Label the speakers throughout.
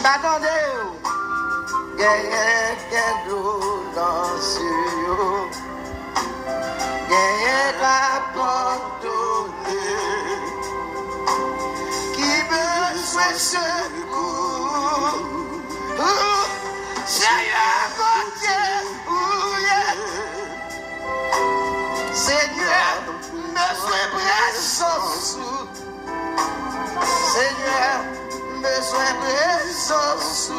Speaker 1: M'attendez, gagne l'eau dans ce yo. Gagne abandonné. Qui besoin secours. Seigneur, mon Dieu, Seigneur, besoin présence. Seigneur, besoin présence.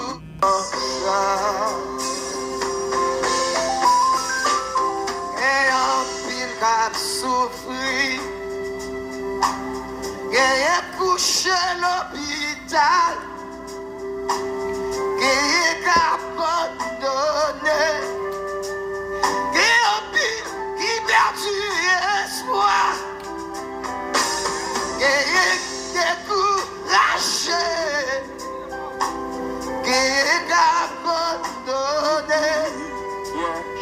Speaker 1: Et en pile cap souffrir, et couché l'hôpital, et abandonné, et en pile qui perdu espoir, et découragé, et abandonné.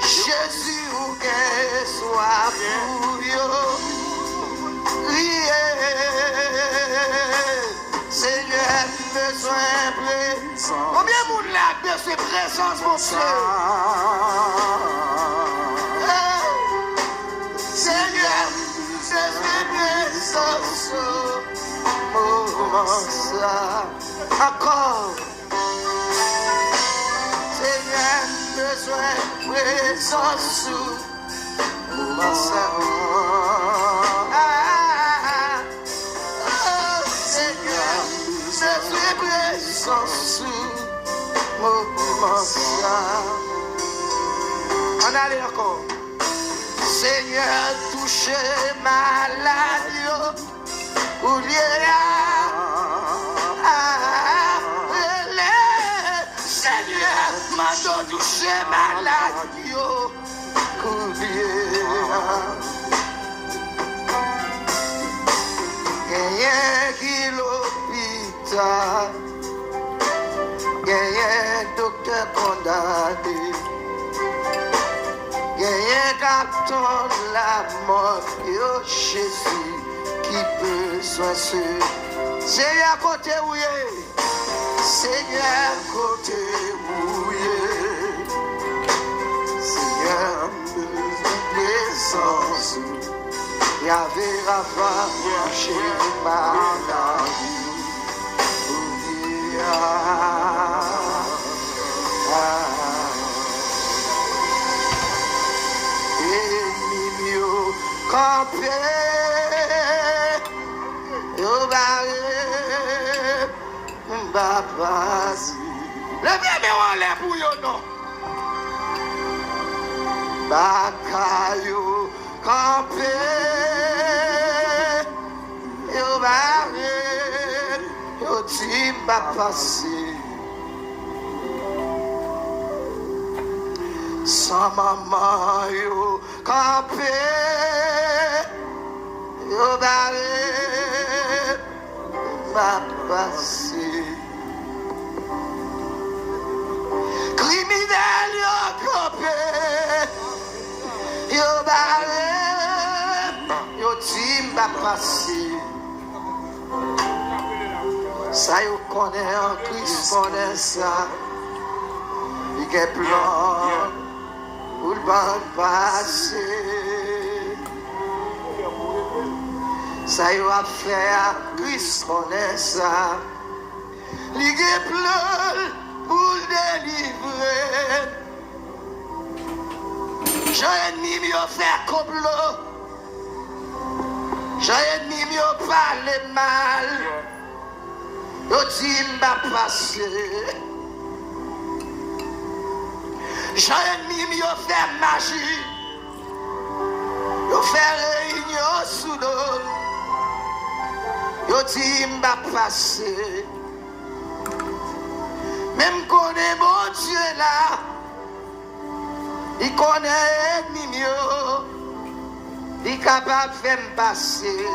Speaker 1: Jésus ou qu'elle soit pour yo, Seigneur, besoin présence. Combien de monde là besoin présence, mon Dieu? Seigneur, besoin présence. Moment ça, encore. Seigneur, besoin présence. Moment ça. Présence, moment ça. On allait encore. Seigneur, touchez malade, oubliez-la. Seigneur, m'en touché malade, oubliez-la. Gagne qui l'hôpital. Gagne docteur condamné, gagne capton la mort, yo Jésus qui besoin se. Seigneur côté où est, Seigneur côté où est, Seigneur présence, y'avait Rafa chez Madame. Campé, yo barré, m'babazi. Levez mes en l'air pour yo non. Bakayo, campé, yo barré, yo timba passé. Sans maman yo campé. Yo barré, m'a passé. Criminel yo campé. Yo barré, yo dit m'a passé. Ça yo connaît en Christ, connaît ça. Il y a plan pour le ban passé. Ça y a fait, Christ connaît ça. Ligue pleure pour délivrer. J'ai ennemi mieux faire complot. J'ai ennemi mieux parler mal. Yo dit m'a passé. J'ai ennemi mieux faire magie. Yo faire réunion sous l'eau. Yo dit m'a passé. Même connaît mon Dieu là. Il connaît ennemi mieux. Il est capable de faire me passer.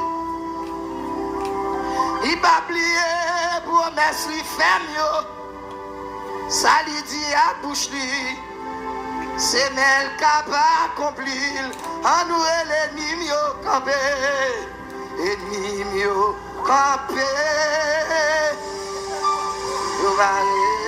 Speaker 1: Il va oublier promesse lui fait mieux. Ça lui dit à bouche lui. C'est elle capable d'accomplir. En nous l'ennemi mieux campé. Ennemi mieux campé. Yo va aller.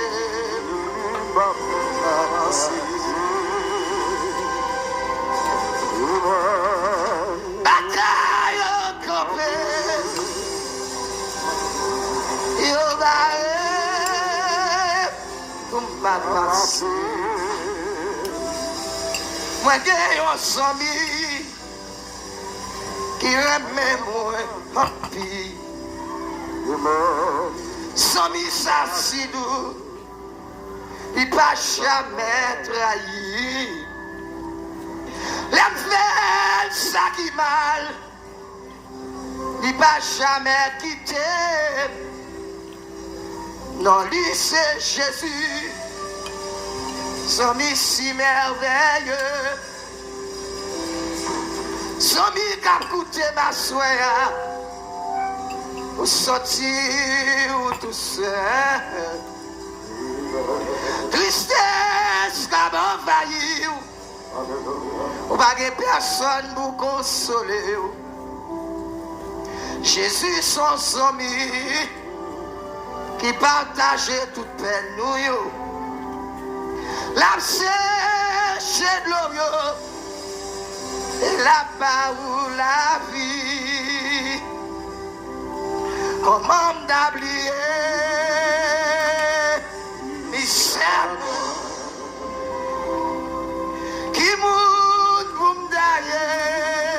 Speaker 1: Bataille campée, yo barré pour ma passe. Moi j'ai un ami qui remet moi en pire. Sami ça si doux, il pas jamais trahi. La fait ça qui mal, il pas jamais quitté. Non, lui c'est Jésus, Sami si merveilleux. Sami qui a coûté ma soeur. Ou sortir ou tout seul. Tristesse qui m'envahit. Ou pas de personne pour consoler. Jésus son ami qui partageait toute peine nous. La séché de l'eau et là-bas où la vie. Comment m'oublier, misère qui mourut pour me d'ailleurs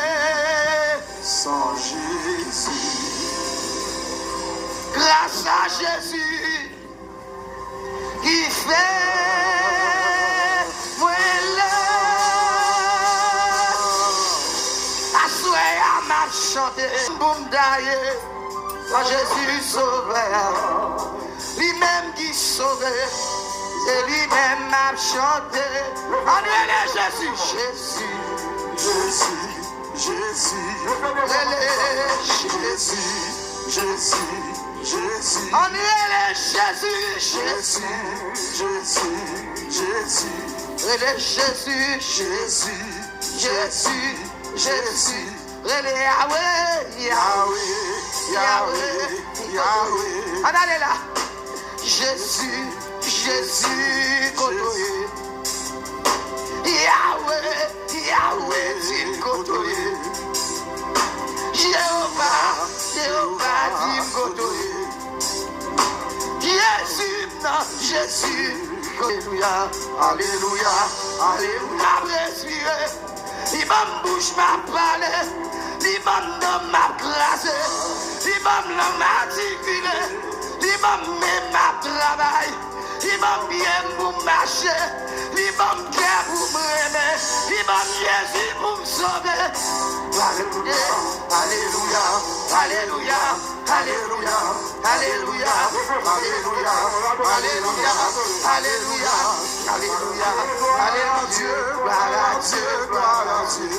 Speaker 1: sans Jésus. Grâce à Jésus qui fait moi là, assoyé à ma chanter pour me d'ailleurs. Quand Jésus sauveur, lui-même qui sauvait, c'est lui-même m'a chanté. En Jésus, Jésus, Jésus, Jésus, Jésus, Jésus, Jésus. En Jésus, Jésus, Jésus, Jésus, Jésus, Jésus, Jésus, Jésus. Yahweh, Yahweh, Yahweh, Yahweh. Allez là. Jésus, Jésus, côtoyé. Yahweh, Yahweh, dit côtoyé. Jéhovah, Jéhovah, dit côtoyé. Jésus, non, Jésus. Alléluia, Alléluia, Alléluia. Respirer. Il m'a bouche m'a parlé. L'imam m'a crasé, l'imam m'a articulé, l'imam m'a travail, l'imam bien pour marcher, l'imam bien pour me aimer, l'imam Jésus pour me sauver. Alléluia, Alléluia, Alléluia, Alléluia, Alléluia, Alléluia, Alléluia, Alléluia, Alléluia, Alléluia, gloire à Dieu, gloire à Dieu.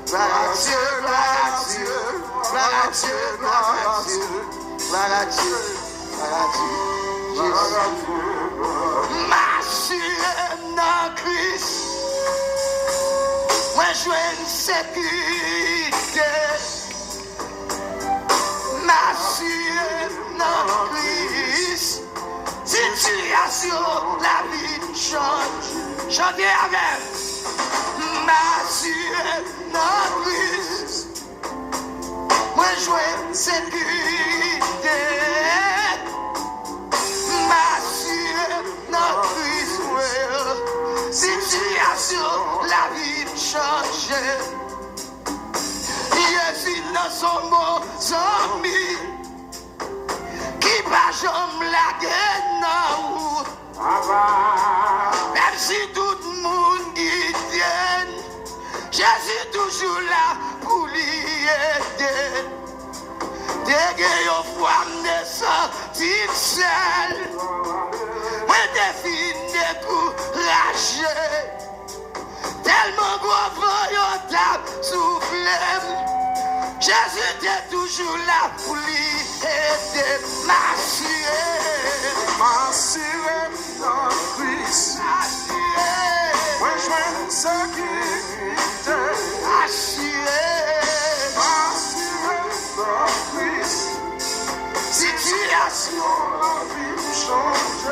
Speaker 1: Gloire à Dieu, gloire à Dieu, gloire à Dieu, gloire à Dieu, gloire à Dieu, gloire à Dieu, m'assurer dans Christ, moi je veux une sécurité, m'assurer dans Christ, situation, la vie change, chantez avec, m'assurer dans Christ, moi je veux une sécurité, m'assurer dans Christ, situation, la vie change. Jésus dans son mot, ami, qui va jamais la gueule dans route. Même si tout le monde dit vienne, Jésus toujours là pour l'aider. Dès que yo foi me sentir seul, moi défini découragé. Tellement gros voyons t'a soufflé. Jésus était toujours là pour l'aider. M'assurer dans Christ. Moi je veux une sécurité. M'assurer dans Christ. Situation, la vie change.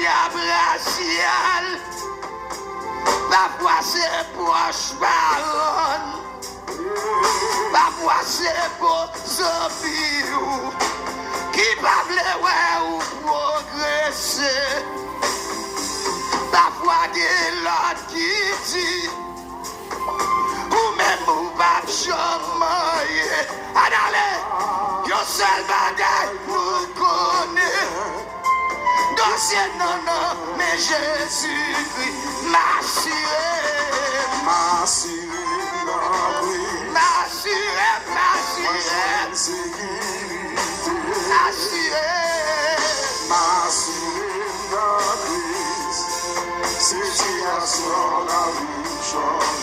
Speaker 1: diable racial. Parfois c'est proche baronne. Parfois c'est pour zombies qui parlent ouais ou progresser. Parfois des l'autre qui dit ou même ou pas chômer. Allez, yo seul bagaille pour connaître. Dossier non, mais Jésus-Christ m'assuré.
Speaker 2: M'assuré, situation la vie change.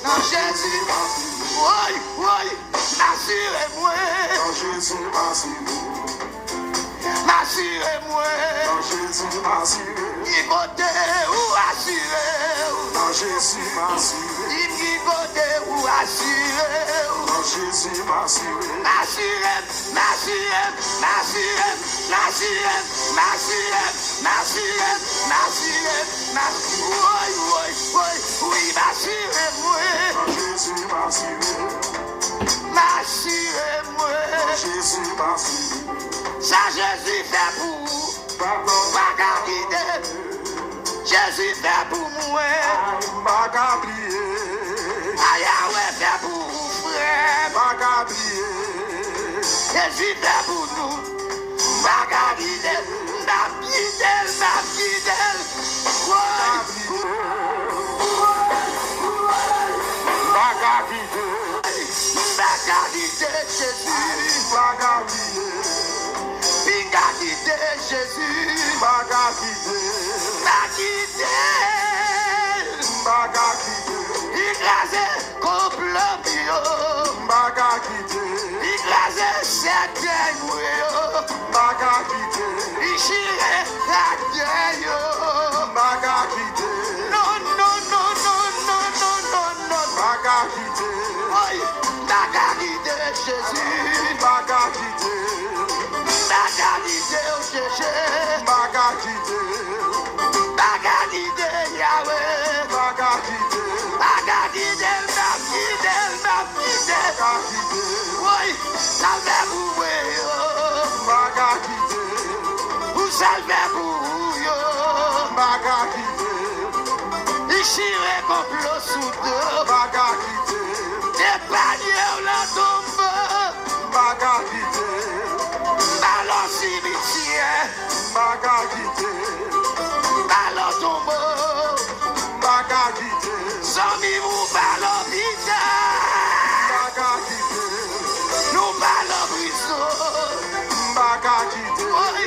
Speaker 1: Non, Jésus, oui, assurez-moi.
Speaker 2: Non, Jésus,
Speaker 1: m'assurez-moi.
Speaker 2: Non, Jésus,
Speaker 1: Il côté ou assuré.
Speaker 2: Non, Jésus,
Speaker 1: Il côté ou assuré.
Speaker 2: Non, Jésus,
Speaker 1: oui, m'assurez-moi.
Speaker 2: Non, Jésus,
Speaker 1: M'assurez-moi.
Speaker 2: Non, Jésus,
Speaker 1: Ça Jésus fait pour vous. Pas qu'à quitter. Jésus fait pour moi.
Speaker 2: Pas qu'à oublier.
Speaker 1: Yahweh fait pour vous, frère.
Speaker 2: Pas qu'à oublier.
Speaker 1: Jésus fait pour nous. Pas qu'à quitter. N'a quitté. Jésus, Jésus, écrasé complot écrasé certains déchiré la terre Jésus,
Speaker 2: Bagatite,
Speaker 1: Yahweh, oui, salvez-vous, vous salvez-vous, déchiré complot sous deux, dépanier la tombe, ballon cimetière, ballon tombeau, zombie vous ballon vide, nous ballon prison, oui,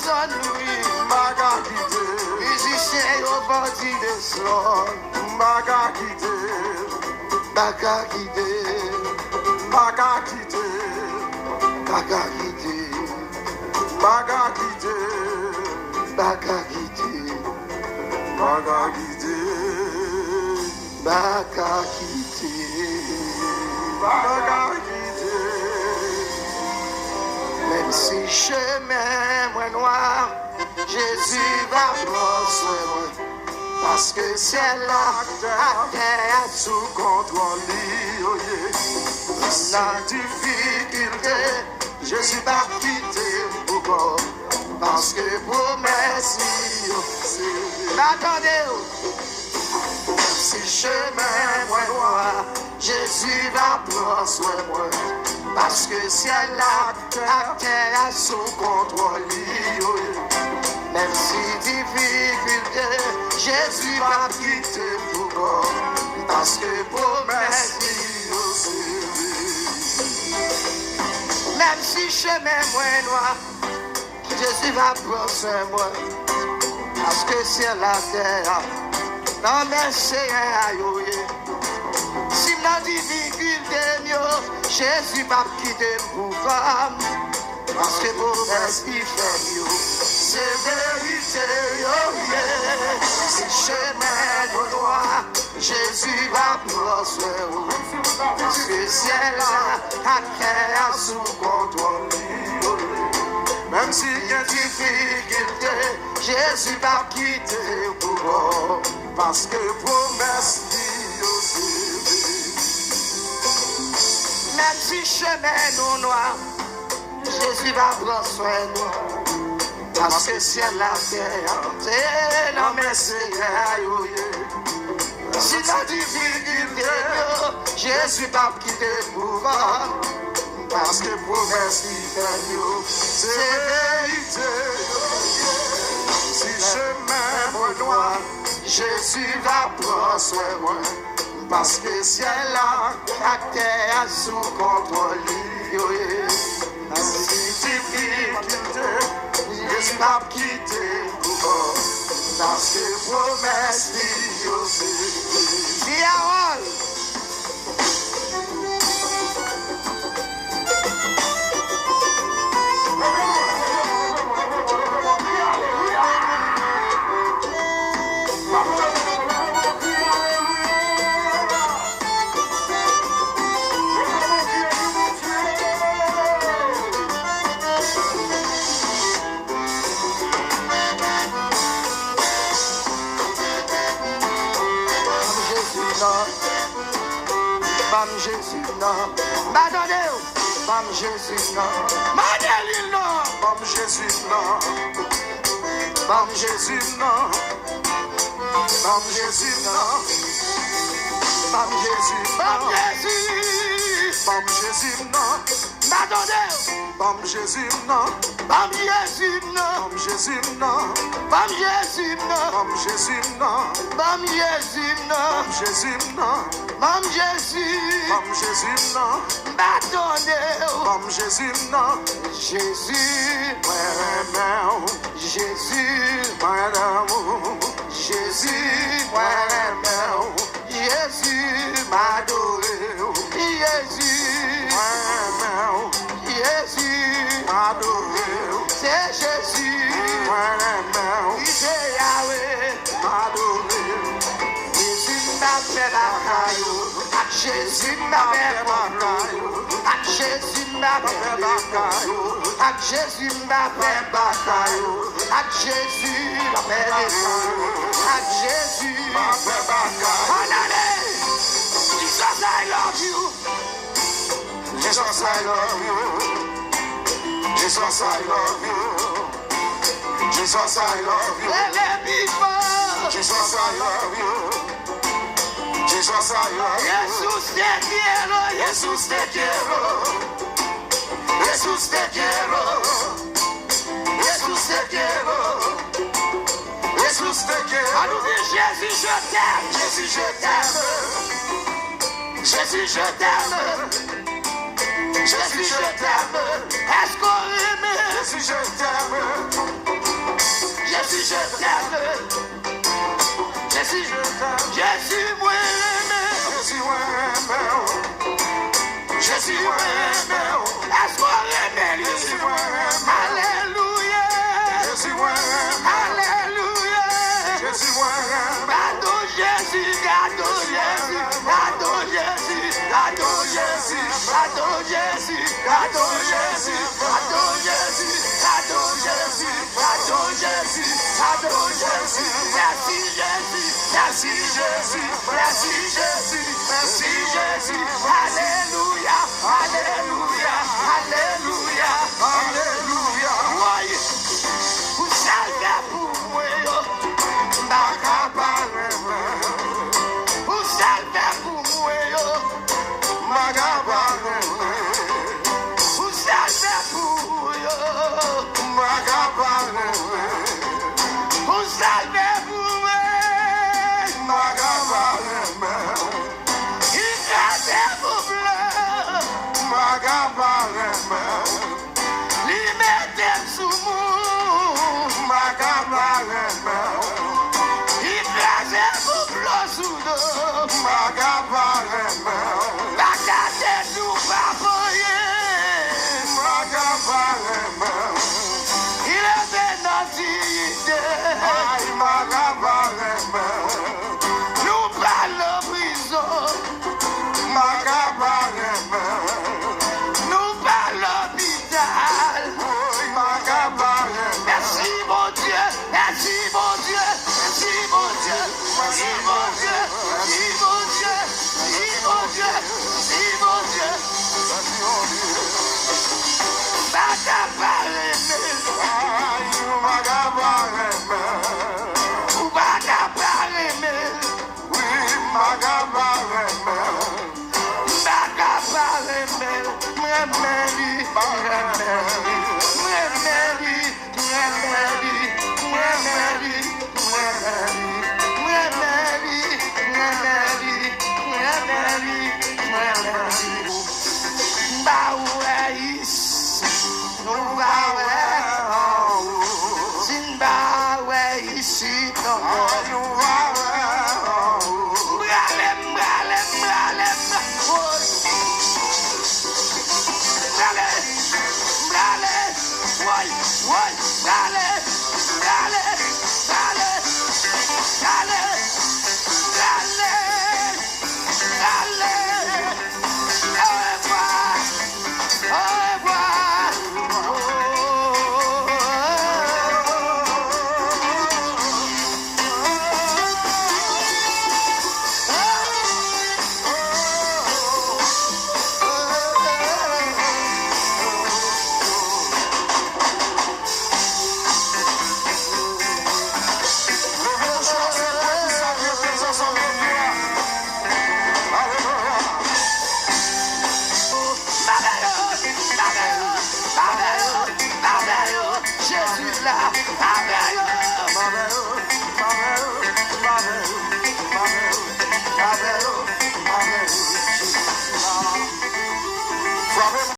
Speaker 1: Son, oui, musicien au bandit de son, Bagakite, même si chemin moins noir, Jésus va prospérer. Parce que c'est là à terre
Speaker 2: sous contrôle.
Speaker 1: la difficulté, Jésus va quitter beaucoup. Parce que promesse, attendez, si chemin moins noir, Jésus va prospérer. Parce que c'est là à terre sous contrôle. Même si difficulté, Jésus va quitter pour parce que promesse Même si chemin moins noir, Jésus va prendre soin moi. Parce que c'est la terre, non mais c'est un aïe. Si m'en difficulté mieux, Jésus va quitter pour femme. Parce que promesse il fait mieux. C'est vérité, oh yeah. C'est chemin noir, Jésus va prendre soin. Parce que c'est là, à terre sous contrôle. Même s'il y a difficulté, Jésus va quitter pour moi.
Speaker 2: Parce que promesse dit aussi.
Speaker 1: Même si chemin nous noir, Jésus va prendre soin de nous. Parce que c'est la terre, c'est non mais c'est aïe. Si la difficulté, Jésus va quitter pour moi.
Speaker 2: Parce que promesse il fait mieux. C'est vérité. Si chemin est noir,
Speaker 1: Jésus va prendre soin de moi. Parce que c'est là, la terre sous contrôle. Si difficulté, Jésus va quitter pour moi. Parce que promesse dit aussi. Diawol. Bam Jésus non, badonne Bam Jésus non, Madeline non,
Speaker 2: Bam Jésus non,
Speaker 1: Bam Jésus non,
Speaker 2: Bam Jésus non,
Speaker 1: Bam Jésus, Bam Jésus,
Speaker 2: Bam Jésus non,
Speaker 1: badonne
Speaker 2: Bam Jésus non,
Speaker 1: Bam Jésus non,
Speaker 2: Bam Jésus non,
Speaker 1: Bam Jésus non,
Speaker 2: Bam Jésus non,
Speaker 1: Bam Jésus non,
Speaker 2: Bam Jésus non,
Speaker 1: Bam Jésus,
Speaker 2: Bam Jésus non,
Speaker 1: badonne
Speaker 2: Bam Jésus non,
Speaker 1: Jésus, Jésus, Jésus, Jésus, m'adore, Jésus, Jésus, c'est Jésus, c'est Yahweh, Jésus m'a fait la caille, Jésus m'a fait la caille, Jésus m'a fait la caille, Jésus m'a fait la caille, Jésus m'a fait la caille, Jésus m'a fait la caille. Jesus, I love you.
Speaker 2: Jesus, I love you. Jesus, I love you. Jesus, I love you. Jesus, I love you. Jesus, I love you.
Speaker 1: Jesús te quiero, Jesús te quiero. Jesús te quiero. Jesús te quiero.
Speaker 2: Jésus te quiero.
Speaker 1: Allons dire Jésus, je t'aime. Jésus, je t'aime. Jésus, je t'aime. Jésus, je t'aime. Est-ce qu'on aime?
Speaker 2: Jésus, je t'aime.
Speaker 1: Jésus, je t'aime. Jésus, je t'aime. Jésus, moi aimé.
Speaker 2: Jésus, moi aimé.
Speaker 1: Jésus, moi aimé. Est-ce qu'on aime?
Speaker 2: Jésus, moi aimé.
Speaker 1: Alléluia.
Speaker 2: Jésus, moi aimé.
Speaker 1: Alléluia.
Speaker 2: Jésus, moi aimé.
Speaker 1: Gâteau Jésus, gâteau Jésus, gâteau Jésus, gâteau Jésus, gâteau Jésus, gâteau Jésus, gâteau Jésus, gâteau Jésus, gâteau Jésus, gâteau Jésus, merci Jésus, merci Jésus, merci Jésus, merci Jésus, Alléluia, Alléluia, Alléluia,
Speaker 2: Alléluia.
Speaker 1: oui, vous savez pour moi, vous savez pour moi, vous savez pour moi, vous savez pour moi, il a des vous bleu, Nous parlons prison. Nous parlons hôpital. Merci mon Dieu, merci mon Dieu, merci mon Dieu, merci mon Dieu, merci mon Dieu, merci mon Dieu, merci mon Dieu.